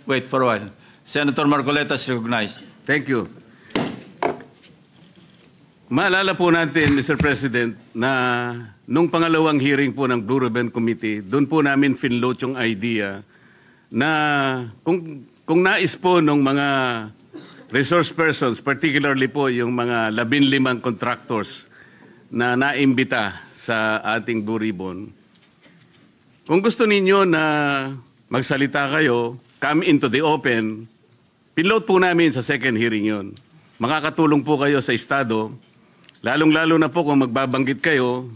Wait for a while. Senator Marcoleta is recognized. Thank you. Maalala po natin, Mr. President, na nung pangalawang hearing po ng Blue Ribbon Committee, doon po namin finload yung idea na kung nais po ng mga resource persons, particularly po yung mga 15 contractors na naimbita sa ating Blue Ribbon, kung gusto ninyo na magsalita kayo, come into the open, pinload po namin sa second hearing yon. Makakatulong po kayo sa Estado, lalong-lalo na po kung magbabanggit kayo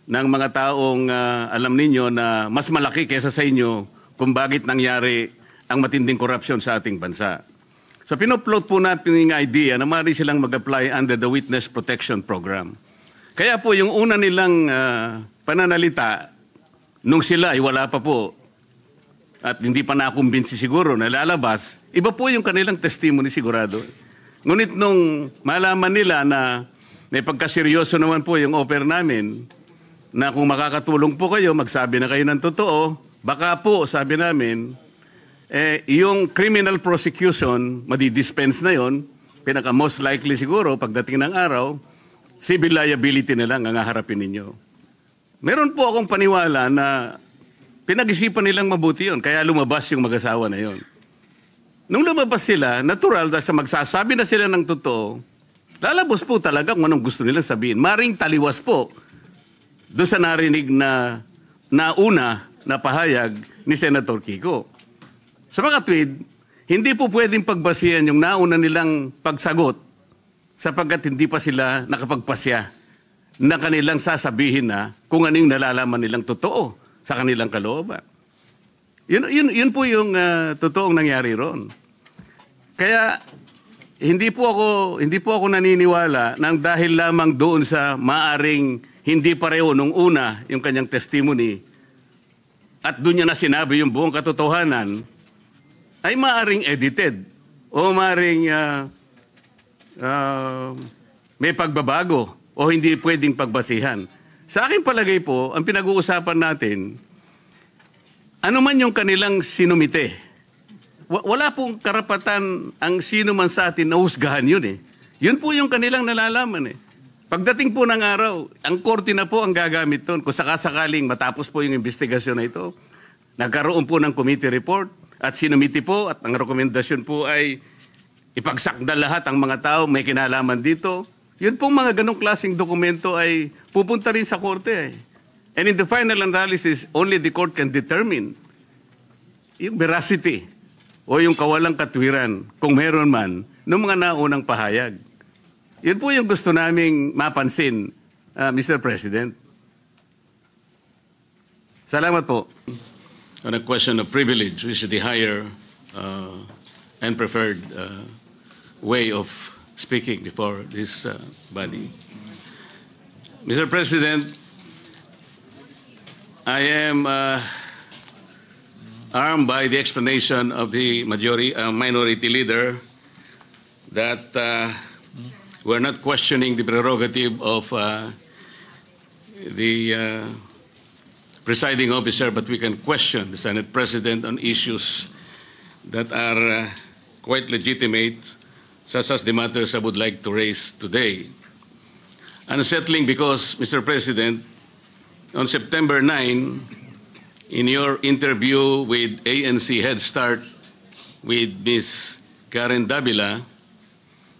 ng mga taong alam ninyo na mas malaki kaysa sa inyo kung bakit nangyari ang matinding korupsyon sa ating bansa. So pinupload po natin yung idea na maaari silang mag-apply under the Witness Protection Program. Kaya po yung una nilang pananalita, nung sila ay wala pa po at hindi pa nakumbinsi siguro na lalabas, iba po yung kanilang testimony sigurado. Ngunit nung malaman nila na may pagkaseryoso naman po yung offer namin, na kung makakatulong po kayo, magsabi na kayo ng totoo, baka po, sabi namin, yung criminal prosecution, madidispense na yon, pinaka most likely siguro, pagdating ng araw, civil liability na lang ang haharapin ninyo. Meron po akong paniwala na pinag-isipan nilang mabuti yon, kaya lumabas yung mag-asawa na yon. Nung lumabas sila, natural, dahil sa magsasabi na sila ng totoo, lalabas po talaga kung anong gusto nilang sabihin. Maring taliwas po doon sa narinig na nauna na pahayag ni Senator Kiko. Sa mga tweet, hindi po pwedeng pagbasihan yung nauna nilang pagsagot sapagkat hindi pa sila nakapagpasya na kanilang sasabihin na kung anong nalalaman nilang totoo sa kanilang kalooban. Yun po yung totoong nangyari ron. Kaya hindi po ako naniniwala nang dahil lamang doon sa maaring hindi pareho nung una yung kanyang testimony at doon niya na sinabi yung buong katotohanan ay maaring edited o maaring may pagbabago o hindi pwedeng pagbasihan. Sa aking palagay po, ang pinag-uusapan natin, ano man yung kanilang sinumite, wala pong karapatan ang sino man sa atin na husgahan yun eh. Yun po yung kanilang nalalaman eh. Pagdating po ng araw, ang korte na po ang gagamit doon. Kung sakasakaling matapos po yung investigasyon na ito, nagkaroon po ng committee report at sinumiti po at ang rekomendasyon po ay ipagsakda lahat ang mga tao may kinalaman dito. Yun pong mga ganong klaseng dokumento ay pupunta rin sa korte eh. And in the final analysis, only the court can determine yung veracity o yung kawalang katwiran, kung meron man, ng mga naunang pahayag. Yun po yung gusto naming mapansin, Mr. President. Salamat po. On a question of privilege, which is the higher and preferred way of speaking before this body. Mr. President, I am armed by the explanation of the minority leader that we're not questioning the prerogative of the presiding officer, but we can question the Senate President on issues that are quite legitimate, such as the matters I would like to raise today. Unsettling because, Mr. President, on September 9, in your interview with ANC Head Start with Ms. Karen Davila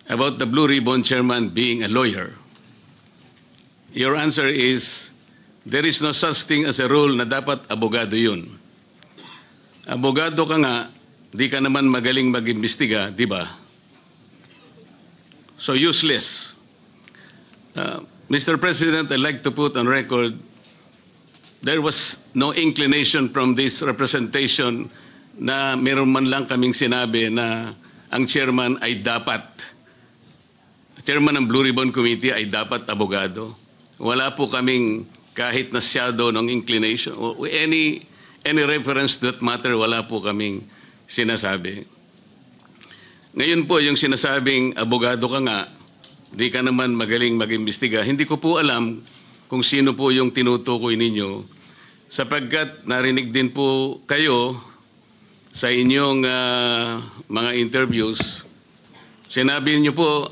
about the Blue Ribbon chairman being a lawyer, your answer is, there is no such thing as a rule na dapat abogado yun. Abogado ka nga, di ka naman magaling mag-imbestiga, di ba? So useless. Mr. President, I'd like to put on record there was no inclination from this representation na meron man lang kaming sinabi na ang chairman ay dapat, chairman ng Blue Ribbon Committee ay dapat abogado. Wala po kaming kahit na shadow ng inclination. Any reference to that matter, wala po kaming sinasabi. Ngayon po, yung sinasabing abogado ka nga, di ka naman magaling mag-imbestiga, hindi ko po alam kung sino po yung tinutukoy ninyo, sapagkat narinig din po kayo sa inyong mga interviews, sinabi niyo po,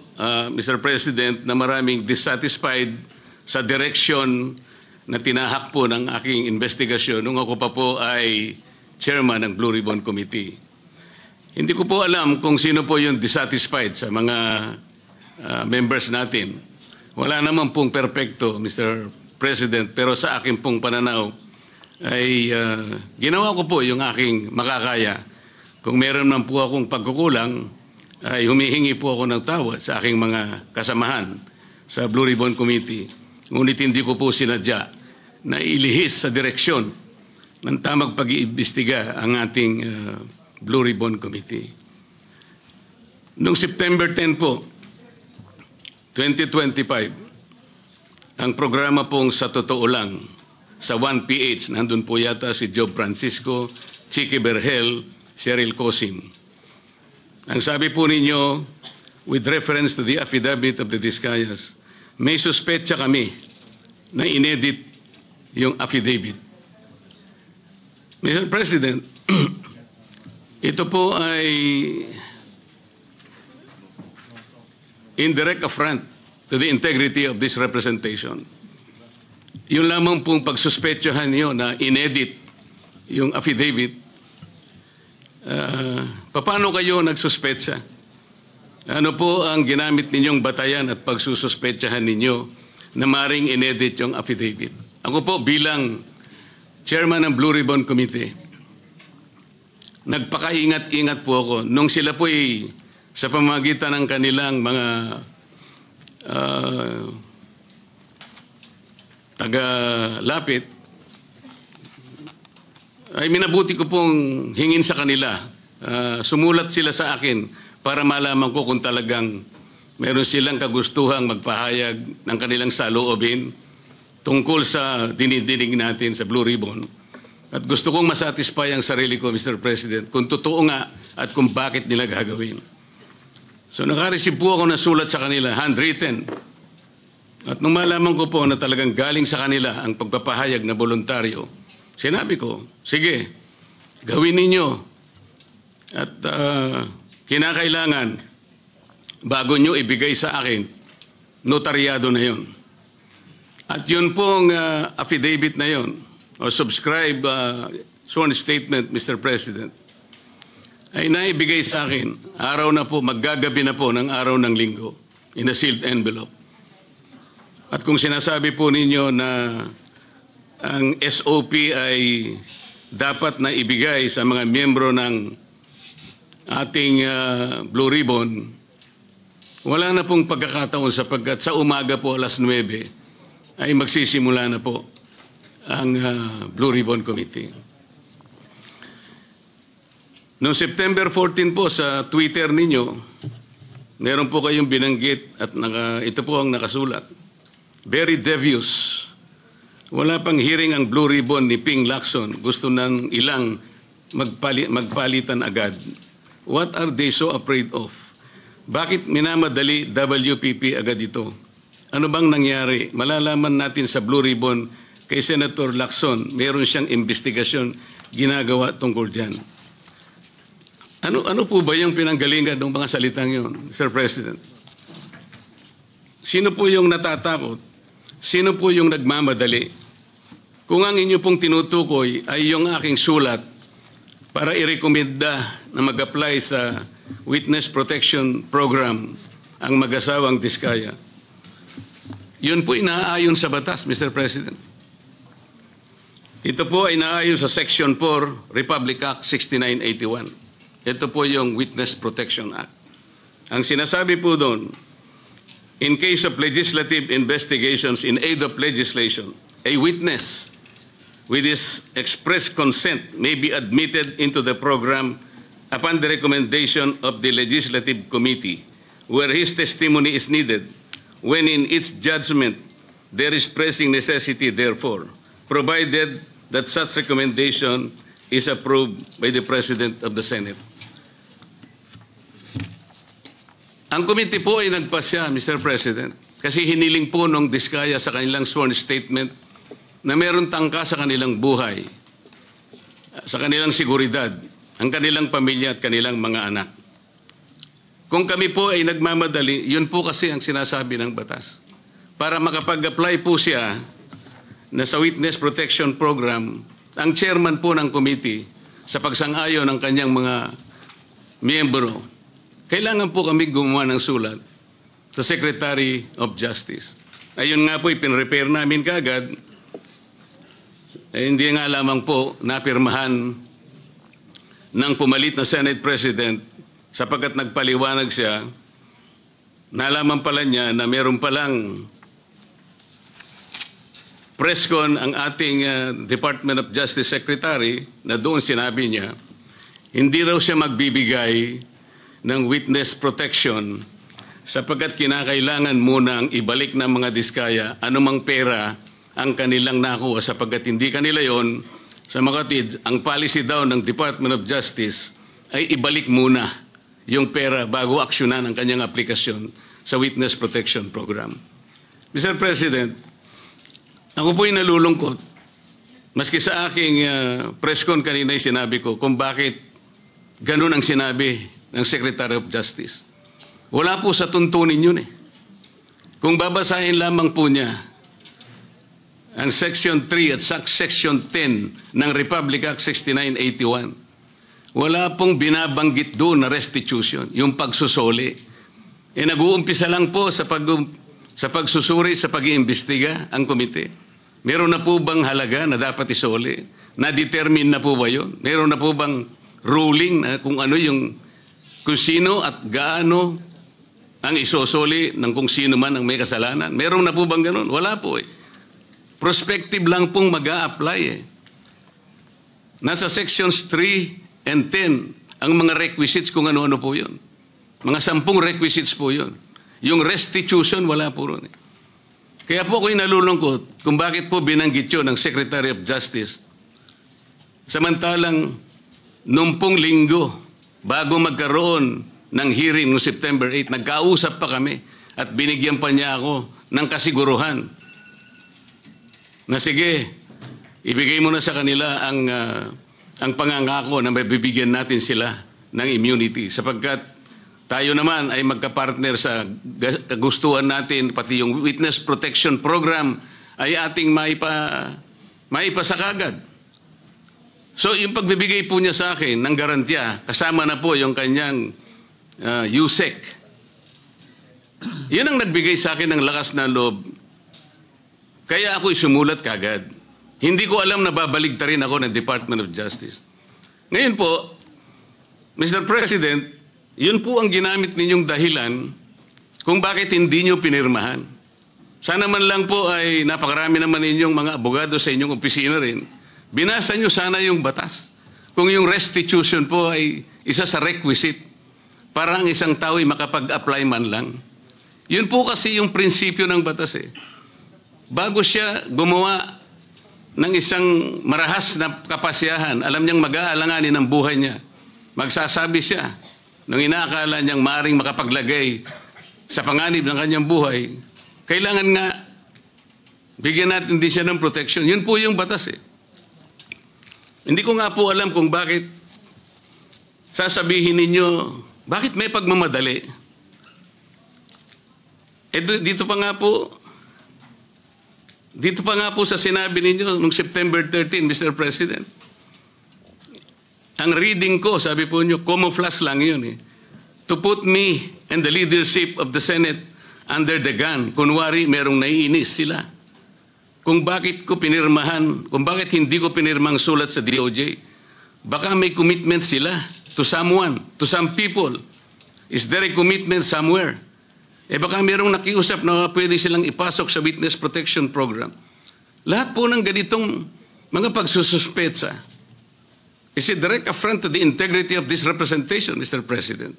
Mr. President, na maraming dissatisfied sa direction na tinahak po ng aking investigasyon nung ako pa po ay chairman ng Blue Ribbon Committee. Hindi ko po alam kung sino po yung dissatisfied sa mga members natin. Wala naman pong perpekto, Mr. President, pero sa akin pong pananaw ay ginawa ko po yung aking makakaya. Kung meron man po akong pagkukulang, ay humihingi po ako ng tawad sa aking mga kasamahan sa Blue Ribbon Committee. Ngunit hindi ko po sinadya na ilihis sa direksyon ng tamang pag-iimbestiga ang ating Blue Ribbon Committee. Noong September 10 po, 2025, ang programa pong Sa Totoo Lang, sa 1PH, nandun po yata si Job Francisco, Chicky Berhel, Cheryl Cosim. Ang sabi po ninyo, with reference to the affidavit of the Discayas, may suspetsa kami na inedit yung affidavit. Mr. President, ito po ay indirect affront to the integrity of this representation. Yung lamang pong pagsuspetsahan niyo na inedit yung affidavit, paano kayo nagsuspetsa? Ano po ang ginamit ninyong batayan at pagsususpetsahan ninyo na maring inedit yung affidavit? Ako po bilang chairman ng Blue Ribbon Committee, nagpakaingat-ingat po ako nung sila po ay sa pamamagitan ng kanilang mga taga-lapit, ay minabuti ko pong hingin sa kanila. Sumulat sila sa akin para malaman ko kung talagang meron silang kagustuhang magpahayag ng kanilang saloobin tungkol sa dinidinig natin sa Blue Ribbon. At gusto kong masatisfy ang sarili ko, Mr. President, kung totoo nga at kung bakit nila gagawin. So nakareceive po ako ng sulat sa kanila, handwritten. At nung malaman ko po na talagang galing sa kanila ang pagpapahayag na voluntaryo, sinabi ko, sige, gawin ninyo. At kinakailangan, bago nyo ibigay sa akin, notaryado na yon. At yun pong affidavit na yon, o subscribe sworn statement, Mr. President, ay naibigay sa akin, araw na po, maggagabi na po ng araw ng linggo, in a sealed envelope. At kung sinasabi po ninyo na ang SOP ay dapat na ibigay sa mga miyembro ng ating Blue Ribbon, wala na pong pagkakataon sapagkat sa umaga po alas 9 ay magsisimula na po ang Blue Ribbon Committee. Noong September 14 po sa Twitter ninyo, meron po kayong binanggit at ito po ang nakasulat. Very devious. Wala pang hearing ang Blue Ribbon ni Ping Lacson. Gusto ng ilang magpalitan agad. What are they so afraid of? Bakit minamadali WPP agad ito? Ano bang nangyari? Malalaman natin sa Blue Ribbon kay Senator Lacson, meron siyang investigasyon ginagawa tungkol dyan. Ano po ba yung pinanggalingan ng mga salitang yun, Mr. President? Sino po yung natatakot? Sino po yung nagmamadali? Kung ang inyo pong tinutukoy ay yung aking sulat para i-rekomenda na mag-apply sa Witness Protection Program ang mag-asawang Diskaya, yun po inaayon sa batas, Mr. President. Ito po ay inaayon sa Section 4, Republic Act 6981. Ito po yung Witness Protection Act. Ang sinasabi po doon, in case of legislative investigations in aid of legislation, a witness with his express consent may be admitted into the program upon the recommendation of the Legislative Committee where his testimony is needed when in its judgment there is pressing necessity therefore, provided that such recommendation is approved by the President of the Senate. Ang committee po ay nagpasya, Mr. President, kasi hiniling po nung Diskaya sa kanilang sworn statement na meron tangka sa kanilang buhay, sa kanilang seguridad, ang kanilang pamilya at kanilang mga anak. Kung kami po ay nagmamadali, yun po kasi ang sinasabi ng batas. Para makapag-apply po siya na sa Witness Protection Program, ang chairman po ng committee sa pagsang-ayon ng kanyang mga miyembro, kailangan po kami gumawa ng sulat sa Secretary of Justice. Ayun nga po, ipinrepair namin kaagad. Hindi nga lamang po napirmahan ng pumalit na Senate President sapagkat nagpaliwanag siya, nalaman pala niya na meron palang presscon ang ating Department of Justice Secretary na doon sinabi niya, hindi raw siya magbibigay ng witness protection sapagkat kinakailangan munang ibalik ng mga diskaya anumang pera ang kanilang nakuha sapagkat hindi kanila yon. Sa makatid, ang policy daw ng Department of Justice ay ibalik muna yung pera bago aksyonan ang kanyang aplikasyon sa Witness Protection Program. Mr. President, ako po'y nalulungkot. Maski sa aking press con kanina ay sinabi ko kung bakit ganun ang sinabi ng Secretary of Justice. Wala po sa tuntunin yun eh. Kung babasahin lamang po niya ang Section 3 at Section 10 ng Republic Act 6981, wala pong binabanggit doon na restitution, yung pagsusuli. Nag-uumpisa lang po sa pagsusuri, sa pag-iimbestiga ang komite. Meron na po bang halaga na dapat isuli? Na-determine na po ba yun? Meron na po bang ruling na kung ano yung, kung sino at gaano ang isosuli ng kung sino man ang may kasalanan? Meron na po bang ganun? Wala po eh. Prospective lang pong mag-a-apply eh. Nasa Sections 3 and 10, ang mga requisites kung ano-ano po yun. Mga 10 requisites po yun. Yung restitution, wala po ron eh. Kaya po ako'y nalulungkot kung bakit po binanggit yun ng Secretary of Justice. Samantalang, nung pong linggo, bago magkaroon ng hearing noong September 8, nagkausap pa kami at binigyan pa niya ako ng kasiguruhan na sige, ibigay mo na sa kanila ang pangangako na mabibigyan natin sila ng immunity sapagkat tayo naman ay magkapartner sa kagustuhan natin, pati yung Witness Protection Program ay ating maipasakagad. So yung pagbibigay po niya sa akin ng garantiya, kasama na po yung kanyang USEC. Yun ang nagbigay sa akin ng lakas na loob. Kaya ako'y sumulat kagad. Hindi ko alam na babaligtarin ako ng Department of Justice. Ngayon po, Mr. President, yun po ang ginamit ninyong dahilan kung bakit hindi nyo pinirmahan. Sana man lang po ay napakarami naman ninyong mga abogado sa inyong opisina rin. Binasa nyo sana yung batas. Kung yung restitution po ay isa sa requisite para ang isang tao ay makapag-apply man lang. Yun po kasi yung prinsipyo ng batas eh. Bago siya gumawa ng isang marahas na kapasyahan, alam niyang mag-aalanganin ang buhay niya. Magsasabi siya, nung inaakala niyang maaaring makapaglagay sa panganib ng kanyang buhay, kailangan nga bigyan natin din siya ng protection. Yun po yung batas eh. Hindi ko nga po alam kung bakit sasabihin ninyo, bakit may pagmamadali? Dito pa nga po sa sinabi ninyo noong September 13, Mr. President. Ang reading ko, sabi po nyo, camouflage lang yun eh. To put me and the leadership of the Senate under the gun. Kunwari, merong naiinis sila. Kung bakit ko pinirmahan, kung bakit hindi ko pinirmang sulat sa DOJ, baka may commitment sila to someone, to some people. Is there a commitment somewhere? Baka merong nakiusap na pwede silang ipasok sa Witness Protection Program. Lahat po ng ganitong mga pagsususpetsa is a direct affront to the integrity of this representation, Mr. President.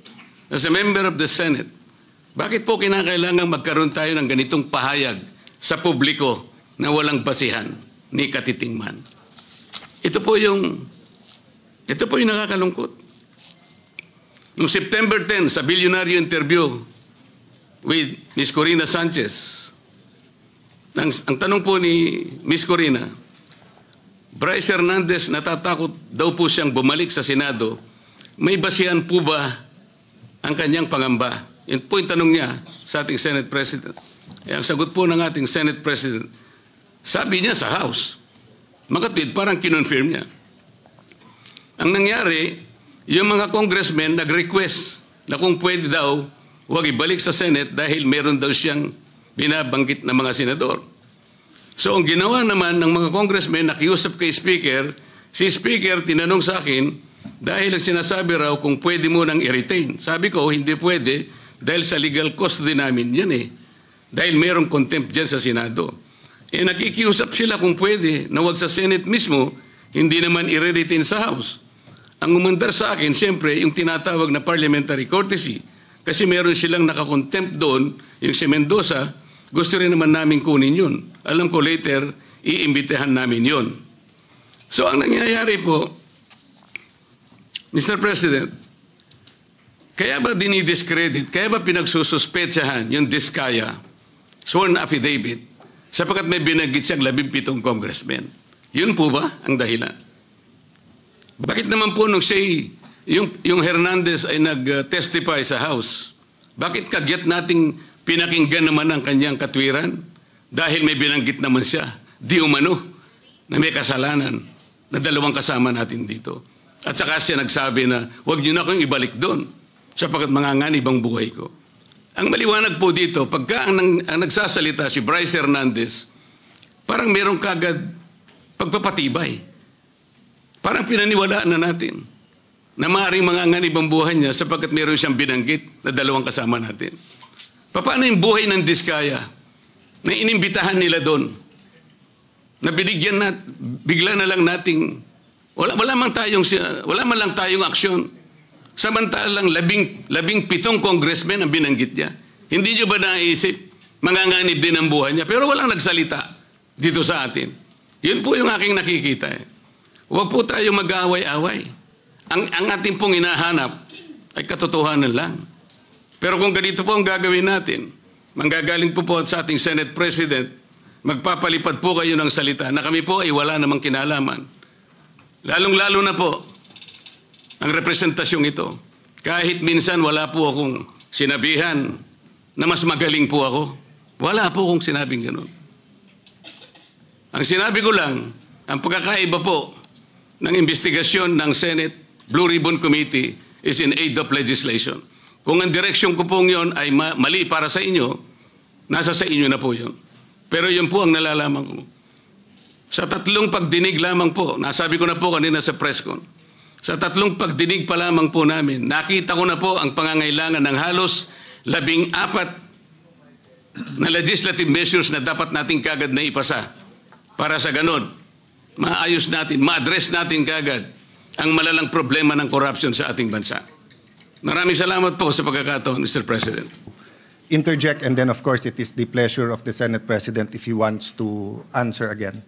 As a member of the Senate, bakit po kinakailangan magkaroon tayo ng ganitong pahayag sa publiko na walang basihan ni katitingman? Ito po yung nakakalungkot. Noong September 10, sa bilyonaryo interview with Ms. Corina Sanchez, ang tanong po ni Ms. Corina, Bryce Hernandez natatakot daw po siyang bumalik sa Senado may basihan po ba ang kanyang pangamba? Yun po yung tanong niya sa ating Senate President. Ang sagot po ng ating Senate President, sabi niya sa House. Makatwid, parang kinonfirm niya. Ang nangyari, yung mga congressmen nag-request na kung pwede daw, huwag ibalik sa Senate dahil meron daw siyang binabanggit na mga senador. So ang ginawa naman ng mga congressmen, nakiusap kay Speaker, si Speaker tinanong sa akin, dahil ang sinasabi raw kung pwede mo nang i-retain. Sabi ko, hindi pwede dahil sa legal custody namin yan eh. Dahil merong contempt dyan sa Senado. Nakikiusap sila kung pwede na wag sa Senate mismo, hindi naman i-retain sa House. Ang umandar sa akin, siyempre, yung tinatawag na parliamentary courtesy. Kasi meron silang nakakontempt doon, yung si Mendoza, gusto rin naman namin kunin yun. Alam ko later, iimbitahan namin yun. So ang nangyayari po, Mr. President, kaya ba dinidiscredit, kaya ba pinagsususpetsahan yung Diskaya sworn affidavit sapagkat may binanggit siyang 17 congressmen? Yun po ba ang dahilan? Bakit naman po nung siya, yung Hernandez ay nag-testify sa House, bakit kagyat nating pinakinggan naman ang kanyang katwiran? Dahil may binanggit naman siya, di umano, na may kasalanan na dalawang kasama natin dito. At saka siya nagsabi na, huwag niyo na akong ibalik doon sapagkat manganganib ang buhay ko. Ang maliwanag po dito, pagka ang nagsasalita si Bryce Hernandez, parang merong kagad pagpapatibay. Parang pinaniwalaan na natin na maaaring manganganib ang buhay niya sapagkat meron siyang binanggit na dalawang kasama natin. Paano yung buhay ng Diskaya na inimbitahan nila doon? Na binigyan na, bigla na lang nating, wala man lang tayong aksyon. Samantalang 17 congressmen ang binanggit niya. Hindi niyo ba naisip, manganganib din ang buhay niya? Pero walang nagsalita dito sa atin. Yun po yung aking nakikita. Huwag po tayong mag-aaway-away. Ang ating pong hinahanap ay katotohanan lang. Pero kung ganito po ang gagawin natin, manggagaling po sa ating Senate President, magpapalipad po kayo ng salita na kami po ay wala namang kinalaman. Lalong-lalo na po ang representasyong ito. Kahit minsan wala po akong sinabihan na mas magaling po ako. Wala po akong sinabing gano'n. Ang sinabi ko lang, ang pagkakaiba po ng investigasyon ng Senate Blue Ribbon Committee is in aid of legislation. Kung ang direksyon ko pong yun ay mali para sa inyo, nasa sa inyo na po yun. Pero yun po ang nalalaman ko. Sa 3 pagdinig lamang po, nasabi ko na po kanina sa press con, sa 3 pagdinig pa lamang po namin, nakita ko na po ang pangangailangan ng halos 14 na legislative measures na dapat natin kagad na ipasa para sa ganon, maayos natin, ma-address natin kagad ang malalang problema ng corruption sa ating bansa. Maraming salamat po sa pagkakataon, Mr. President. Interject, and then of course it is the pleasure of the Senate President if he wants to answer again.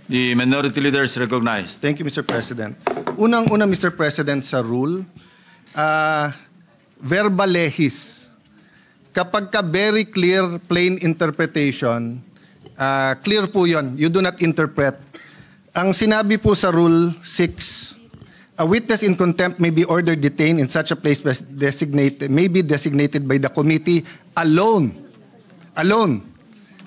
The minority leader is recognized. Thank you, Mr. President. Unang-una, Mr. President, sa rule, verbal lehis. Kapag ka very clear, plain interpretation, clear po yun. You do not interpret. Ang sinabi po sa Rule 6, a witness in contempt may be ordered detained in such a place may be designated by the committee alone. Alone.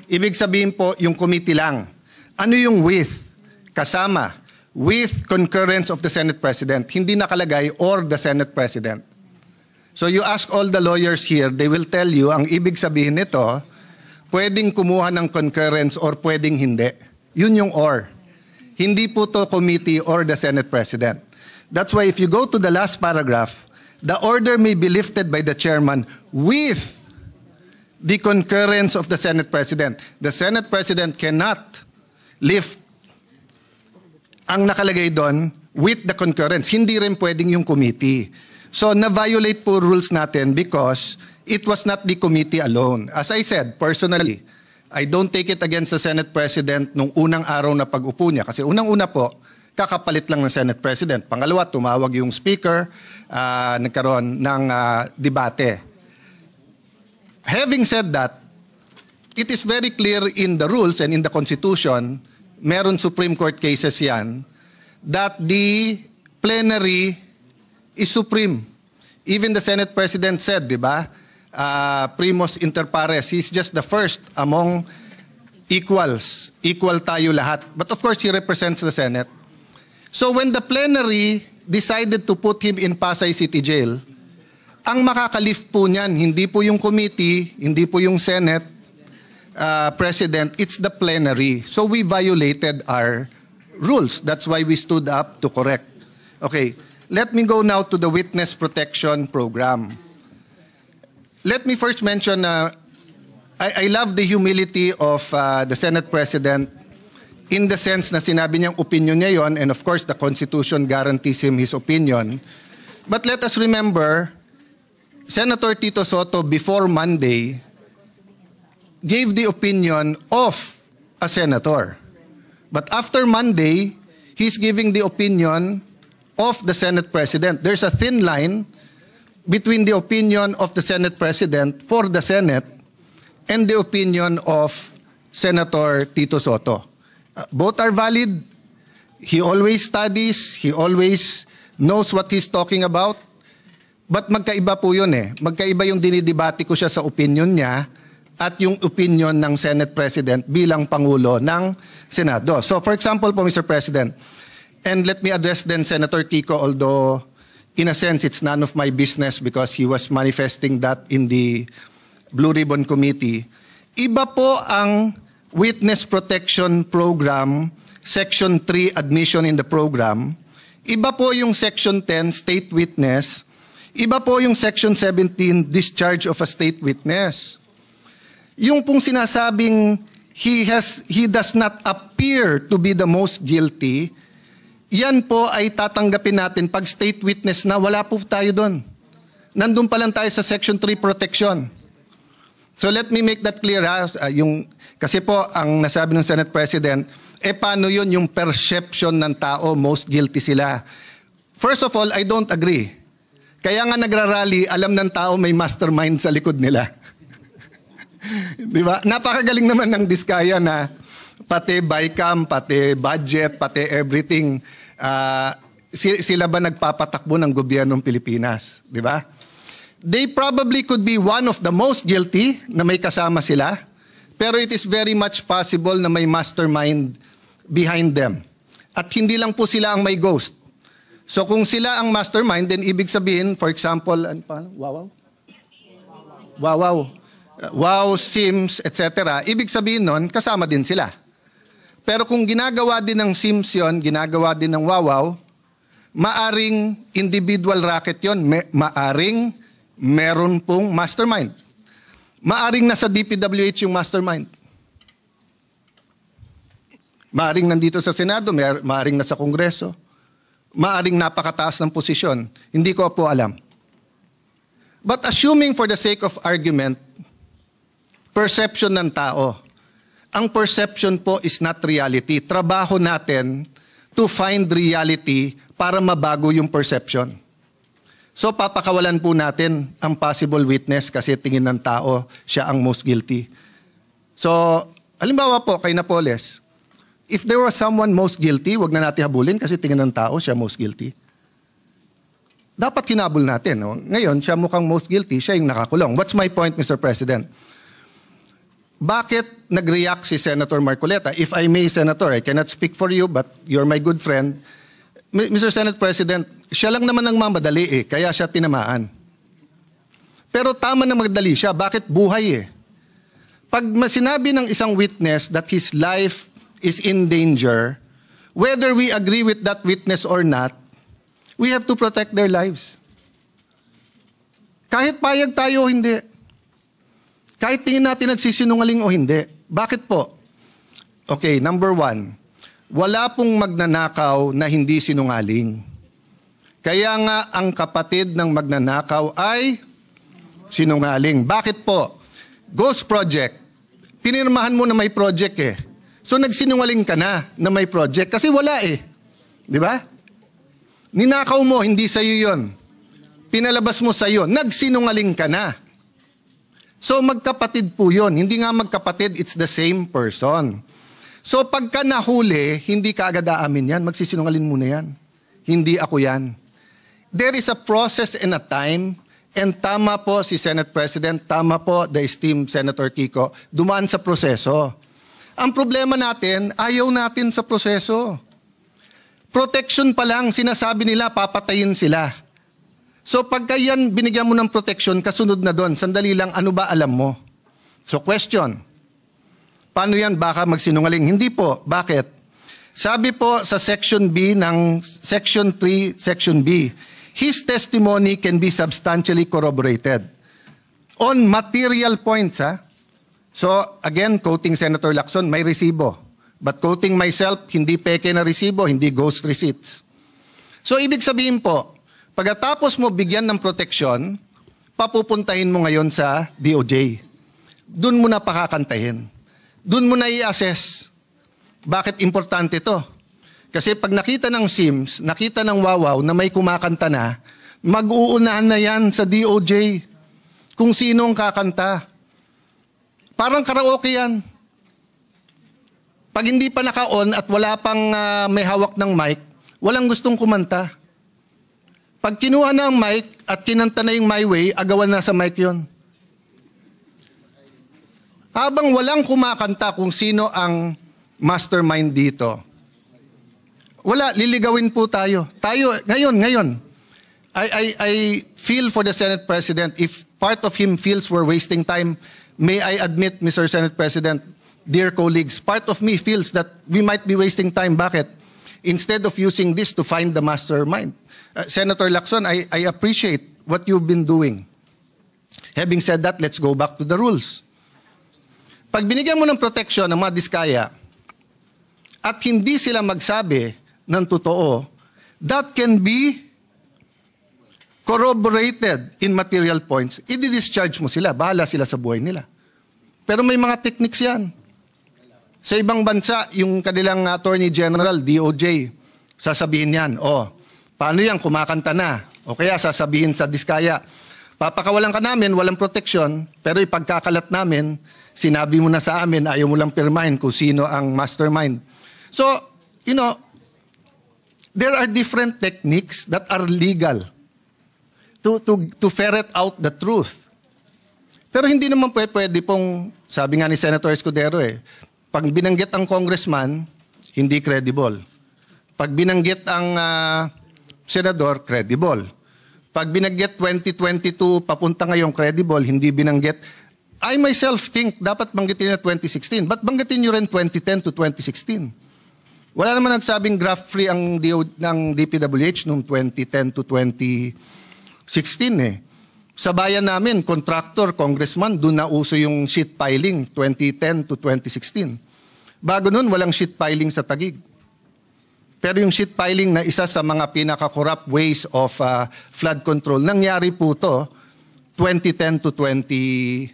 Ibig sabihin po, yung committee lang. Ano yung with? Kasama. With concurrence of the Senate President. Hindi nakalagay or the Senate President. So you ask all the lawyers here, they will tell you, ang ibig sabihin nito, pwedeng kumuha ng concurrence or pwedeng hindi. Yun yung or. Hindi po to committee or the Senate President. That's why if you go to the last paragraph, the order may be lifted by the chairman with the concurrence of the Senate President. The Senate President cannot lift ang nakalagay doon with the concurrence. Hindi rin pwedeng yung committee. So na-violate po rules natin because it was not the committee alone. As I said, personally, I don't take it against the Senate President nung unang araw na pag-upo niya. Kasi unang-una po, kakapalit lang ng Senate President. Pangalawa, tumawag yung Speaker, nagkaroon ng debate. Having said that, it is very clear in the rules and in the Constitution, meron Supreme Court cases yan, that the plenary is supreme. Even the Senate President said, di ba, primus inter pares, he's just the first among equals. Equal tayo lahat. But of course, he represents the Senate. So when the plenary decided to put him in Pasay City Jail, ang makakalift po niyan, hindi po yung committee, hindi po yung Senate President, it's the plenary. So we violated our rules. That's why we stood up to correct. Okay, let me go now to the Witness Protection Program. Let me first mention, I love the humility of the Senate President in the sense na sinabi niyang opinion niya yon, and of course the Constitution guarantees him his opinion. But let us remember, Senator Tito Soto before Monday gave the opinion of a senator. But after Monday, he's giving the opinion of the Senate President. There's a thin line between the opinion of the Senate President for the Senate and the opinion of Senator Tito Soto. Both are valid. He always studies. He always knows what he's talking about. But magkaiba po yun eh. Magkaiba yung dinidebate ko siya sa opinion niya at yung opinion ng Senate President bilang Pangulo ng Senado. So for example po, Mr. President, and let me address then Senator Kiko, although in a sense it's none of my business because he was manifesting that in the Blue Ribbon Committee. Iba po ang Witness Protection Program, Section 3, Admission in the Program. Iba po yung Section 10, State Witness. Iba po yung Section 17, Discharge of a State Witness. Yung pong sinasabing he does not appear to be the most guilty, yan po ay tatanggapin natin pag state witness na, wala po tayo doon. Nandun pa lang tayo sa Section 3 protection. So let me make that clear ha. Kasi po ang nasabi ng Senate President, paano yun yung perception ng tao, most guilty sila. First of all, I don't agree. Kaya nga nagrarally, alam ng tao may mastermind sa likod nila. Di ba? Napakagaling naman ng Diskaya na pati BICAM, pati budget, pati everything, sila ba nagpapatakbo ng gobyernong Pilipinas? Di ba? They probably could be one of the most guilty na may kasama sila, pero it is very much possible na may mastermind behind them. At hindi lang po sila ang may ghost. So kung sila ang mastermind, then ibig sabihin, for example, ano pa? Wow, Sims, etc. Ibig sabihin nun, kasama din sila. Pero kung ginagawa din ng Sims yun, ginagawa din ng Wawaw, maaring individual racket yun, maaring meron pong mastermind. Maaring nasa DPWH yung mastermind. Maaring nandito sa Senado, maaring nasa Kongreso, maaring napakataas ng posisyon. Hindi ko po alam. But assuming for the sake of argument, perception ng tao. Ang perception po is not reality. Trabaho natin to find reality para mabago yung perception. So papakawalan po natin ang possible witness kasi tingin ng tao siya ang most guilty. So, halimbawa po kay Napoles, if there was someone most guilty, wag na natin habulin kasi tingin ng tao siya most guilty. Dapat kinabul natin. No? Ngayon, siya mukhang most guilty, siya yung nakakulong. What's my point, Mr. President? Bakit nag-react si Senator Marcoleta? If I may, Senator, I cannot speak for you, but you're my good friend. Mr. Senate President, siya lang naman ang mamadali kaya siya tinamaan. Pero tama na magdali siya, bakit buhay Pag sinabi ng isang witness that his life is in danger, whether we agree with that witness or not, we have to protect their lives. Kahit payag tayo o hindi. Kahit tingin natin nagsisinungaling o hindi. Bakit po? Okay, number one, wala pong magnanakaw na hindi sinungaling. Kaya nga ang kapatid ng magnanakaw ay sinungaling. Bakit po? Ghost project. Pinirmahan mo na may project So nagsinungaling ka na may project kasi wala Di ba? Ninakaw mo, hindi sa'yo yun. Pinalabas mo sa'yo, nagsinungaling ka na. So magkapatid po yun. Hindi nga magkapatid, it's the same person. So pagka nahuli, hindi ka agad aamin yan. Magsisinungaling muna yan. Hindi ako yan. there is a process and a time, and tama po si Senate President, tama po the esteemed Senator Kiko, dumaan sa proseso. Ang problema natin, ayaw natin sa proseso. Protection pa lang, sinasabi nila, papatayin sila. So pagka yan, binigyan mo ng protection, kasunod na doon, sandali lang, ano ba alam mo? So question, paano yan? Baka magsinungaling? Hindi po. Bakit? Sabi po sa Section B ng Section 3, Section B, his testimony can be substantially corroborated on material points. So again, quoting Senator Lacson, may resibo. But quoting myself, hindi peke na resibo, hindi ghost receipts. So ibig sabihin po, pagkatapos mo bigyan ng proteksyon, papupuntahin mo ngayon sa DOJ. Doon mo na pakakantahin. Doon mo na i-assess. Bakit importante to? Kasi pag nakita ng SIMS, nakita ng Wawaw na may kumakanta na, mag-uunahan na yan sa DOJ kung sino ang kakanta. Parang karaoke yan. Pag hindi pa naka-on at wala pang may hawak ng mic, walang gustong kumanta. Pag kinuha na ang mic at kinanta na yung My Way, agawan na sa mic yon. Habang walang kumakanta kung sino ang mastermind dito, wala, liligawin po tayo. Tayo, ngayon, I feel for the Senate President. If part of him feels we're wasting time, may I admit, Mr. Senate President, dear colleagues, part of me feels that we might be wasting time. Bakit? Instead of using this to find the mastermind. Senator Lacson, I appreciate what you've been doing. Having said that, let's go back to the rules. Pag binigyan mo ng protection ng mga diskaya at hindi sila magsabi ng totoo, that can be corroborated in material points. I-discharge mo sila, bahala sila sa buhay nila. Pero may mga techniques yan. Sa ibang bansa, yung kanilang Attorney General, DOJ, sasabihin yan, paano yan, kumakanta na? O kaya sasabihin sa diskaya, papakawalan ka namin, walang protection, pero ipagkakalat namin, sinabi mo na sa amin, ayaw mo lang pirmahin kung sino ang mastermind. So, there are different techniques that are legal to ferret out the truth. Pero hindi naman pwede pong, sabi nga ni Senator Escudero pag binanggit ang congressman, hindi credible. Pag binanggit ang senador, credible. Pag binanggit 2022, papunta ngayong credible, hindi binanggit. I myself think dapat banggitin na 2016. Ba't banggitin nyo rin 2010 to 2016? Wala naman nagsabing graft-free ang DPWH noong 2010 to 2016 Sa bayan namin, contractor, congressman, doon na uso yung sheet piling 2010 to 2016. Bago noon, walang sheet piling sa Taguig. Pero yung sheet piling na isa sa mga pinaka-corrupt ways of flood control, nangyari po to 2010 to 2013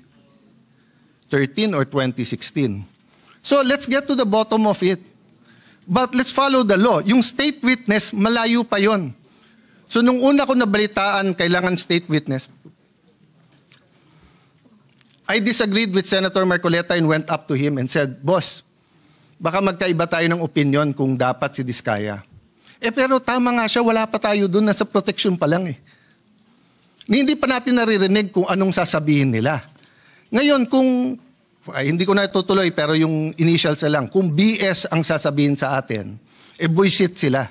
or 2016. So let's get to the bottom of it. But let's follow the law. Yung state witness, malayo pa yon. So nung una ko nabalitaan, kailangan state witness, I disagreed with Senator Marcoleta and went up to him and said, Boss, baka magkaiba tayo ng opinion kung dapat si Diskaya. Pero tama nga siya, wala pa tayo dun, nasa protection pa lang Hindi pa natin naririnig kung anong sasabihin nila. Ngayon, kung, hindi ko na tutuloy, pero yung initials na lang, kung BS ang sasabihin sa atin, bullshit sila.